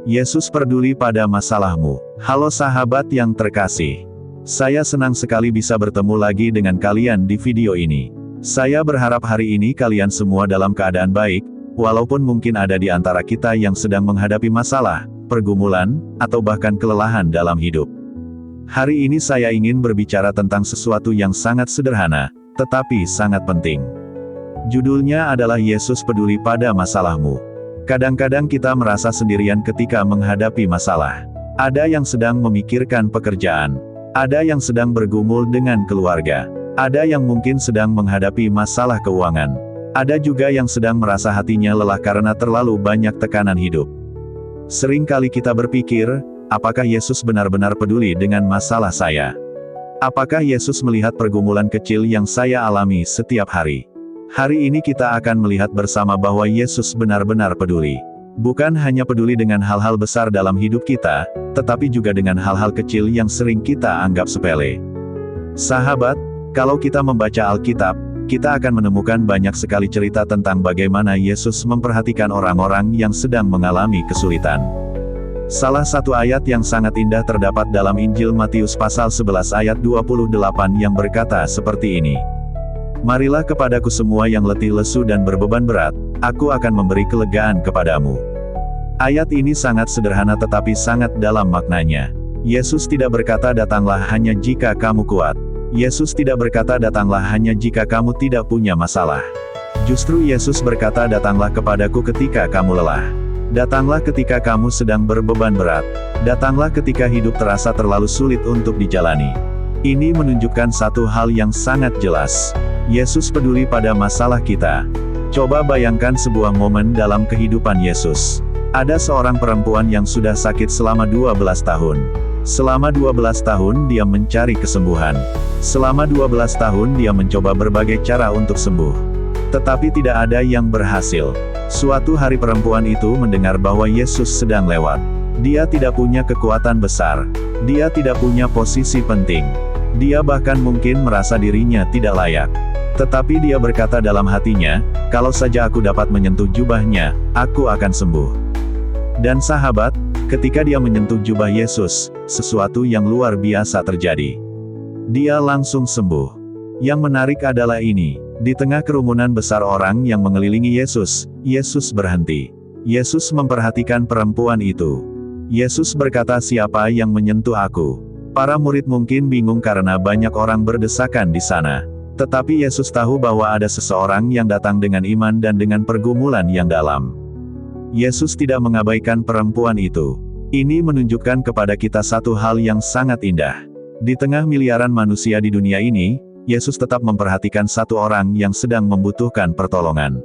Yesus peduli pada masalahmu. Halo sahabat yang terkasih. Saya senang sekali bisa bertemu lagi dengan kalian di video ini. Saya berharap hari ini kalian semua dalam keadaan baik, walaupun mungkin ada di antara kita yang sedang menghadapi masalah, pergumulan, atau bahkan kelelahan dalam hidup. Hari ini saya ingin berbicara tentang sesuatu yang sangat sederhana, tetapi sangat penting. Judulnya adalah Yesus peduli pada masalahmu. Kadang-kadang kita merasa sendirian ketika menghadapi masalah. Ada yang sedang memikirkan pekerjaan. Ada yang sedang bergumul dengan keluarga. Ada yang mungkin sedang menghadapi masalah keuangan. Ada juga yang sedang merasa hatinya lelah karena terlalu banyak tekanan hidup. Seringkali kita berpikir, apakah Yesus benar-benar peduli dengan masalah saya? Apakah Yesus melihat pergumulan kecil yang saya alami setiap hari? Hari ini kita akan melihat bersama bahwa Yesus benar-benar peduli. Bukan hanya peduli dengan hal-hal besar dalam hidup kita, tetapi juga dengan hal-hal kecil yang sering kita anggap sepele. Sahabat, kalau kita membaca Alkitab, kita akan menemukan banyak sekali cerita tentang bagaimana Yesus memperhatikan orang-orang yang sedang mengalami kesulitan. Salah satu ayat yang sangat indah terdapat dalam Injil Matius pasal 11 ayat 28 yang berkata seperti ini. Marilah kepadaku semua yang letih lesu dan berbeban berat, aku akan memberi kelegaan kepadamu. Ayat ini sangat sederhana tetapi sangat dalam maknanya. Yesus tidak berkata datanglah hanya jika kamu kuat. Yesus tidak berkata datanglah hanya jika kamu tidak punya masalah. Justru Yesus berkata datanglah kepadaku ketika kamu lelah. Datanglah ketika kamu sedang berbeban berat. Datanglah ketika hidup terasa terlalu sulit untuk dijalani. Ini menunjukkan satu hal yang sangat jelas. Yesus peduli pada masalah kita. Coba bayangkan sebuah momen dalam kehidupan Yesus. Ada seorang perempuan yang sudah sakit selama 12 tahun. Selama 12 tahun dia mencari kesembuhan. Selama 12 tahun dia mencoba berbagai cara untuk sembuh. Tetapi tidak ada yang berhasil. Suatu hari perempuan itu mendengar bahwa Yesus sedang lewat. Dia tidak punya kekuatan besar. Dia tidak punya posisi penting. Dia bahkan mungkin merasa dirinya tidak layak. Tetapi dia berkata dalam hatinya, kalau saja aku dapat menyentuh jubahnya, aku akan sembuh. Dan sahabat, ketika dia menyentuh jubah Yesus, sesuatu yang luar biasa terjadi. Dia langsung sembuh. Yang menarik adalah ini, di tengah kerumunan besar orang yang mengelilingi Yesus, Yesus berhenti. Yesus memperhatikan perempuan itu. Yesus berkata siapa yang menyentuh aku? Para murid mungkin bingung karena banyak orang berdesakan di sana. Tetapi Yesus tahu bahwa ada seseorang yang datang dengan iman dan dengan pergumulan yang dalam. Yesus tidak mengabaikan perempuan itu. Ini menunjukkan kepada kita satu hal yang sangat indah. Di tengah miliaran manusia di dunia ini, Yesus tetap memperhatikan satu orang yang sedang membutuhkan pertolongan.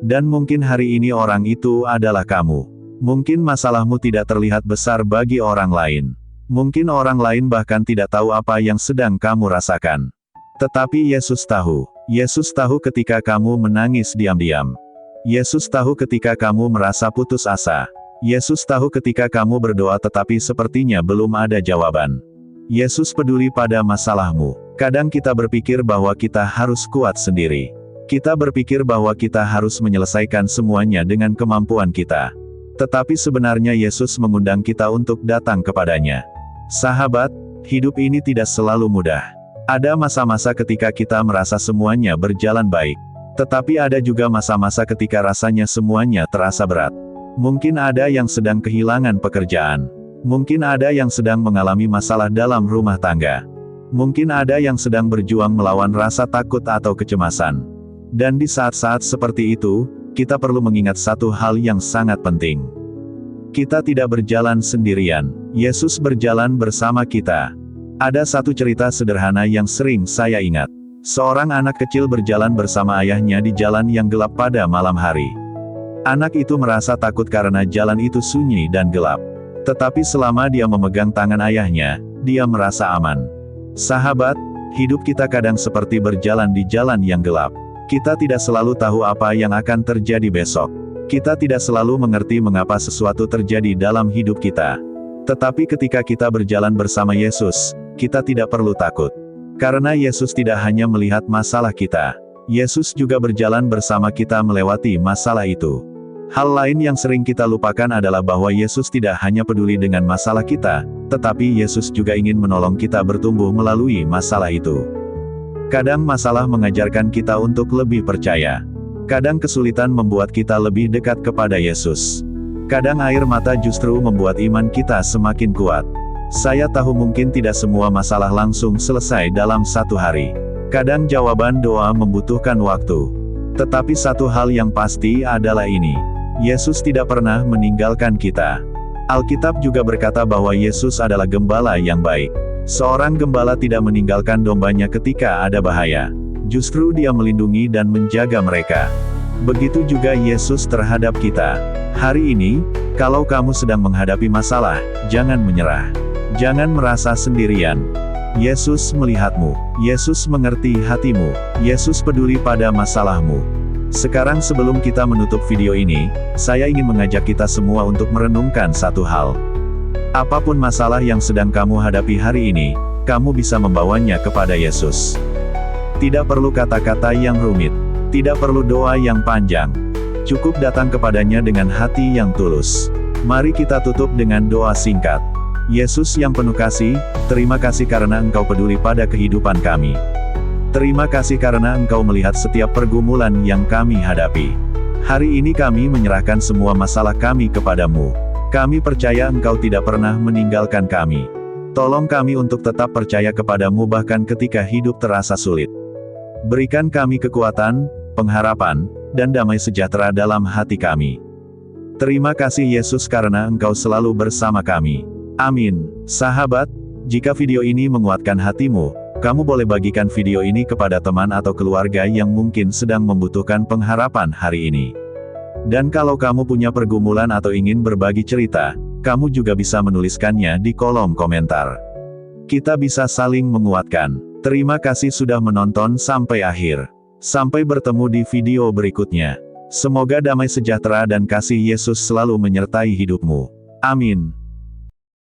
Dan mungkin hari ini orang itu adalah kamu. Mungkin masalahmu tidak terlihat besar bagi orang lain. Mungkin orang lain bahkan tidak tahu apa yang sedang kamu rasakan. Tetapi Yesus tahu. Yesus tahu ketika kamu menangis diam-diam. Yesus tahu ketika kamu merasa putus asa. Yesus tahu ketika kamu berdoa tetapi sepertinya belum ada jawaban. Yesus peduli pada masalahmu. Kadang kita berpikir bahwa kita harus kuat sendiri. Kita berpikir bahwa kita harus menyelesaikan semuanya dengan kemampuan kita. Tetapi sebenarnya Yesus mengundang kita untuk datang kepadanya. Sahabat, hidup ini tidak selalu mudah. Ada masa-masa ketika kita merasa semuanya berjalan baik. Tetapi ada juga masa-masa ketika rasanya semuanya terasa berat. Mungkin ada yang sedang kehilangan pekerjaan. Mungkin ada yang sedang mengalami masalah dalam rumah tangga. Mungkin ada yang sedang berjuang melawan rasa takut atau kecemasan. Dan di saat-saat seperti itu, kita perlu mengingat satu hal yang sangat penting. Kita tidak berjalan sendirian. Yesus berjalan bersama kita. Ada satu cerita sederhana yang sering saya ingat. Seorang anak kecil berjalan bersama ayahnya di jalan yang gelap pada malam hari. Anak itu merasa takut karena jalan itu sunyi dan gelap. Tetapi selama dia memegang tangan ayahnya, dia merasa aman. Sahabat, hidup kita kadang seperti berjalan di jalan yang gelap. Kita tidak selalu tahu apa yang akan terjadi besok. Kita tidak selalu mengerti mengapa sesuatu terjadi dalam hidup kita. Tetapi ketika kita berjalan bersama Yesus, kita tidak perlu takut. Karena Yesus tidak hanya melihat masalah kita. Yesus juga berjalan bersama kita melewati masalah itu. Hal lain yang sering kita lupakan adalah bahwa Yesus tidak hanya peduli dengan masalah kita, tetapi Yesus juga ingin menolong kita bertumbuh melalui masalah itu. Kadang masalah mengajarkan kita untuk lebih percaya. Kadang kesulitan membuat kita lebih dekat kepada Yesus. Kadang air mata justru membuat iman kita semakin kuat. Saya tahu mungkin tidak semua masalah langsung selesai dalam satu hari. Kadang jawaban doa membutuhkan waktu. Tetapi satu hal yang pasti adalah ini. Yesus tidak pernah meninggalkan kita. Alkitab juga berkata bahwa Yesus adalah gembala yang baik. Seorang gembala tidak meninggalkan dombanya ketika ada bahaya. Justru dia melindungi dan menjaga mereka. Begitu juga Yesus terhadap kita. Hari ini, kalau kamu sedang menghadapi masalah, jangan menyerah. Jangan merasa sendirian. Yesus melihatmu. Yesus mengerti hatimu. Yesus peduli pada masalahmu. Sekarang sebelum kita menutup video ini, saya ingin mengajak kita semua untuk merenungkan satu hal. Apapun masalah yang sedang kamu hadapi hari ini, kamu bisa membawanya kepada Yesus. Tidak perlu kata-kata yang rumit. Tidak perlu doa yang panjang. Cukup datang kepadanya dengan hati yang tulus. Mari kita tutup dengan doa singkat. Yesus yang penuh kasih, terima kasih karena Engkau peduli pada kehidupan kami. Terima kasih karena Engkau melihat setiap pergumulan yang kami hadapi. Hari ini kami menyerahkan semua masalah kami kepadamu. Kami percaya Engkau tidak pernah meninggalkan kami. Tolong kami untuk tetap percaya kepadamu bahkan ketika hidup terasa sulit. Berikan kami kekuatan, pengharapan, dan damai sejahtera dalam hati kami. Terima kasih Yesus karena Engkau selalu bersama kami. Amin. Sahabat, jika video ini menguatkan hatimu, kamu boleh bagikan video ini kepada teman atau keluarga yang mungkin sedang membutuhkan pengharapan hari ini. Dan kalau kamu punya pergumulan atau ingin berbagi cerita, kamu juga bisa menuliskannya di kolom komentar. Kita bisa saling menguatkan. Terima kasih sudah menonton sampai akhir. Sampai bertemu di video berikutnya. Semoga damai sejahtera dan kasih Yesus selalu menyertai hidupmu. Amin.